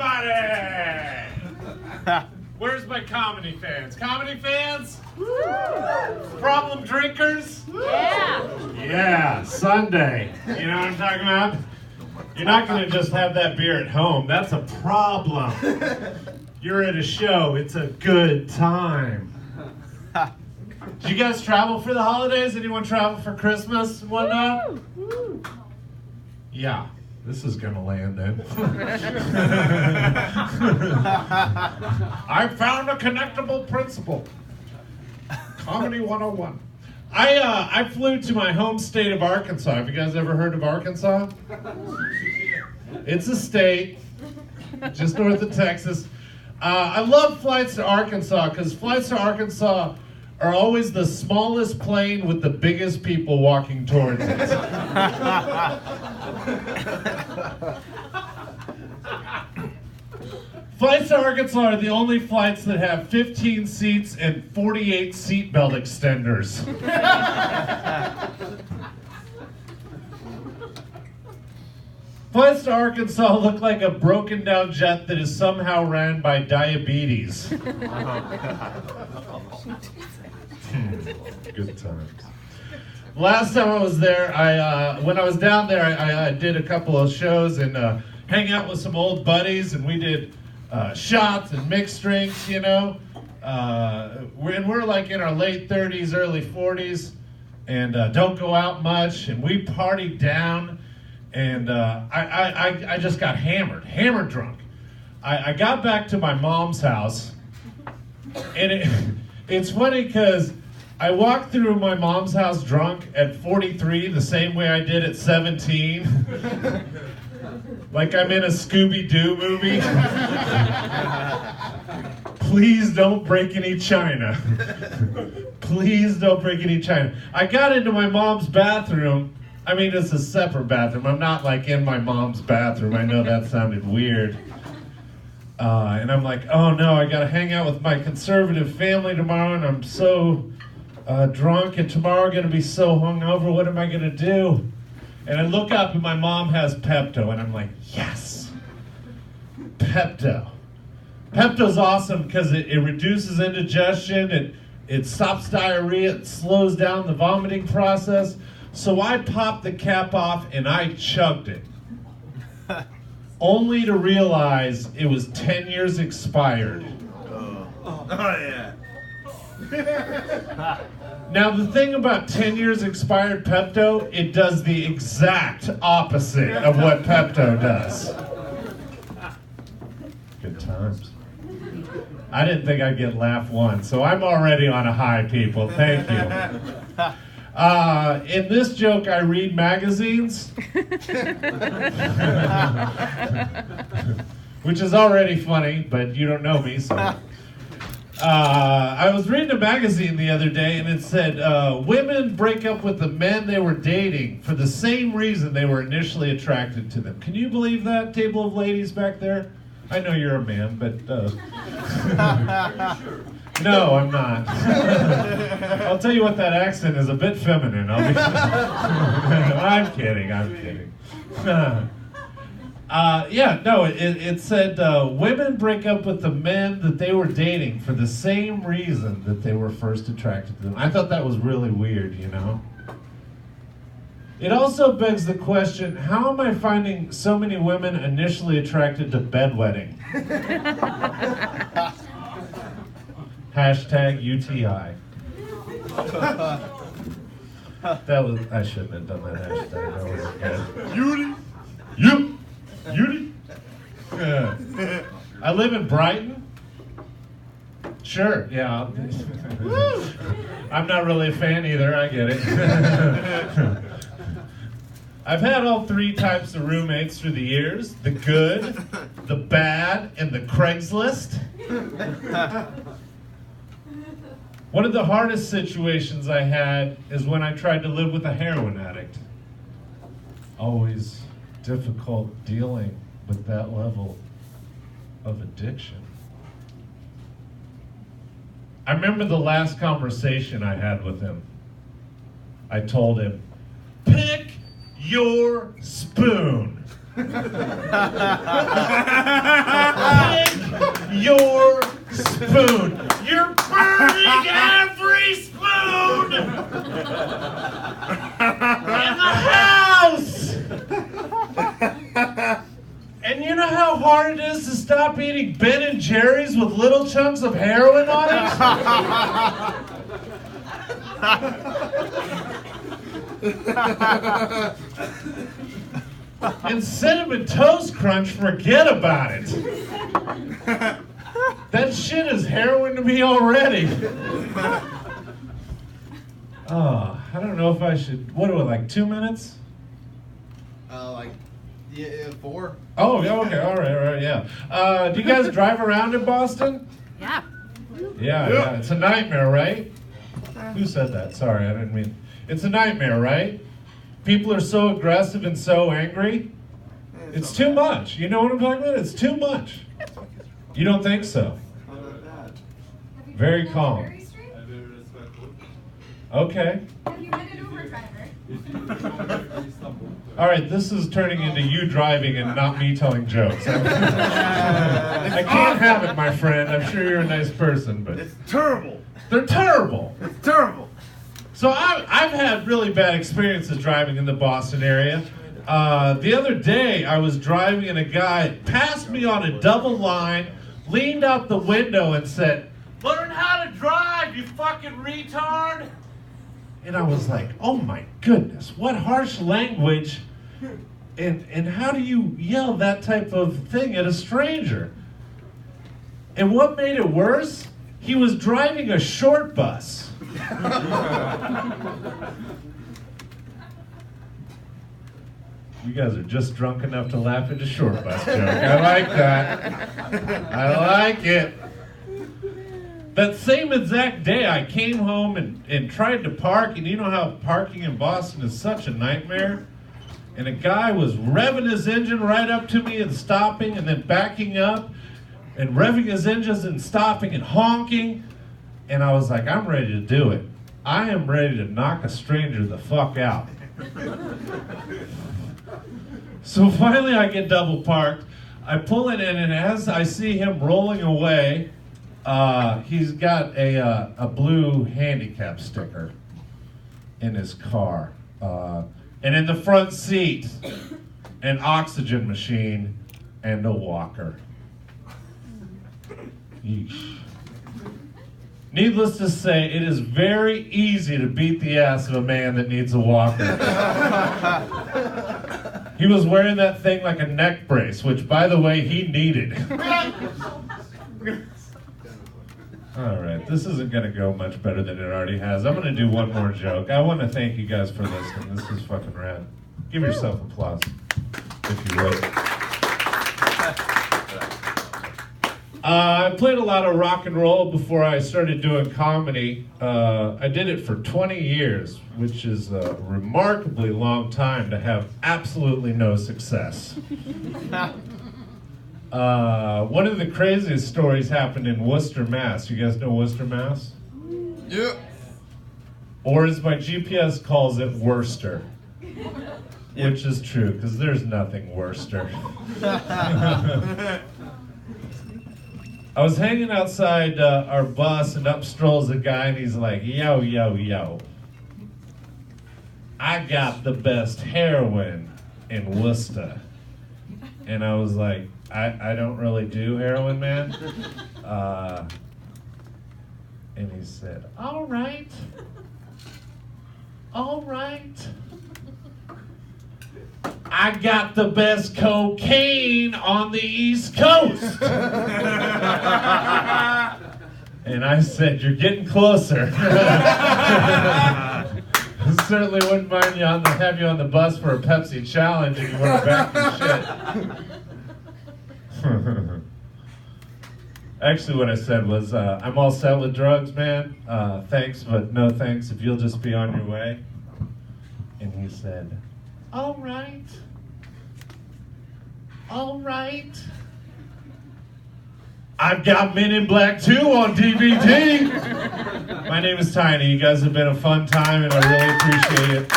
everybody! Where's my comedy fans? Comedy fans? Problem drinkers? Yeah. Yeah, Sunday. You know what I'm talking about? You're not going to just have that beer at home. That's a problem. You're at a show. It's a good time. Did you guys travel for the holidays? Anyone travel for Christmas and whatnot? Yeah, this is going to land then. I found a connectable principle. Comedy 101. I flew to my home state of Arkansas. Have you guys ever heard of Arkansas? It's a state just north of Texas. I love flights to Arkansas because flights to Arkansas are always the smallest plane with the biggest people walking towards it. Flights to Arkansas are the only flights that have 15 seats and 48 seatbelt extenders. Flights to Arkansas look like a broken down jet that is somehow ran by diabetes. Good times. Last time I was there, when I was down there, I did a couple of shows and hang out with some old buddies, and we did shots and mixed drinks, you know. We're like in our late 30s, early 40s, and don't go out much, and we partied down, and I just got hammered drunk. I got back to my mom's house, and it's funny because I walked through my mom's house drunk at 43 the same way I did at 17. Like I'm in a Scooby-Doo movie. Please don't break any china. Please don't break any china. I got into my mom's bathroom. I mean, it's a separate bathroom. I'm not like in my mom's bathroom. I know that sounded weird. And I'm like, oh no, I gotta hang out with my conservative family tomorrow, and I'm so drunk, and tomorrow I'm gonna be so hungover. What am I gonna do? And I look up, and my mom has Pepto, and I'm like, yes, Pepto. Pepto's awesome because it reduces indigestion, it stops diarrhea, it slows down the vomiting process. So I popped the cap off and I chugged it. Only to realize it was 10 years expired. Oh yeah. Now the thing about 10 years expired Pepto, it does the exact opposite of what Pepto does. Good times. I didn't think I'd get laugh one, so I'm already on a high, people. Thank you. In this joke, I read magazines, which is already funny, but you don't know me, so. I was reading a magazine the other day, and it said, women break up with the men they were dating for the same reason they were initially attracted to them. Can you believe that, table of ladies back there? I know you're a man, but... No, I'm not. I'll tell you what, that accent is a bit feminine. I'm kidding. It said women break up with the men that they were dating for the same reason that they were first attracted to them. I thought that was really weird, you know? It also begs the question, how am I finding so many women initially attracted to bedwetting? Hashtag UTI. I shouldn't have done that hashtag. That wasn't good. Beauty. Yeah. I live in Brighton. Sure, yeah. I'm not really a fan either, I get it. I've had all three types of roommates through the years: the good, the bad, and the Craigslist. One of the hardest situations I had is when I tried to live with a heroin addict. Always difficult dealing with that level of addiction. I remember the last conversation I had with him. I told him, pick your spoon. spoon. You're burning every spoon in the house. And you know how hard it is to stop eating Ben and Jerry's with little chunks of heroin on it? And Cinnamon Toast Crunch, forget about it. That shit is heroin to me already. Oh, I don't know if I should. What do I like? 2 minutes? Yeah, 4. Oh, yeah, okay, all right, yeah. Do you guys drive around in Boston? Yeah. Yeah. It's a nightmare, right? Who said that? Sorry, I didn't mean. It's a nightmare, right? People are so aggressive and so angry. It's too much. You know what I'm talking about? It's too much. You don't think so? Very calm. Okay. Have you met an Uber driver? All right, this is turning into you driving and not me telling jokes. I can't have it, my friend. I'm sure you're a nice person, but It's terrible. they're terrible. It's terrible. So I've had really bad experiences driving in the Boston area. The other day, I was driving and a guy passed me on a double line, leaned out the window and said, "Learn how to drive, you fucking retard." And I was like, oh my goodness, what harsh language, and how do you yell that type of thing at a stranger? And what made it worse, he was driving a short bus. You guys are just drunk enough to laugh at a short bus joke. I like that. I like it. That same exact day, I came home and tried to park, and you know how parking in Boston is such a nightmare? And a guy was revving his engine right up to me and stopping, and then backing up, and revving his engines and stopping and honking. And I was like, I'm ready to do it. I am ready to knock a stranger the fuck out. So finally I get double parked. I pull it in, and as I see him rolling away, he's got a blue handicap sticker in his car. And in the front seat, an oxygen machine and a walker. Yeesh. Needless to say, it is very easy to beat the ass of a man that needs a walker. He was wearing that thing like a neck brace, which, by the way, he needed. All right, this isn't going to go much better than it already has. I'm going to do one more joke. I want to thank you guys for listening. This is fucking rad. Give yourself applause, if you would. I played a lot of rock and roll before I started doing comedy. I did it for 20 years, which is a remarkably long time to have absolutely no success. One of the craziest stories happened in Worcester, Mass. You guys know Worcester, Mass? Yeah. Or as my GPS calls it, Worcester. Which is true, because there's nothing Worcester. I was hanging outside our bus, and up strolls a guy, and he's like, yo, yo, yo. I got the best heroin in Worcester. And I was like, I don't really do heroin, man. And he said, all right. I got the best cocaine on the East Coast. And I said, you're getting closer. I certainly wouldn't mind have you on the bus for a Pepsi challenge if you want to back your shit. Actually, what I said was, I'm all set with drugs, man. Thanks, but no thanks if you'll just be on your way. And he said, all right. I've got Men in Black 2 on DVD. My name is Tiny. You guys have been a fun time, and I really appreciate it.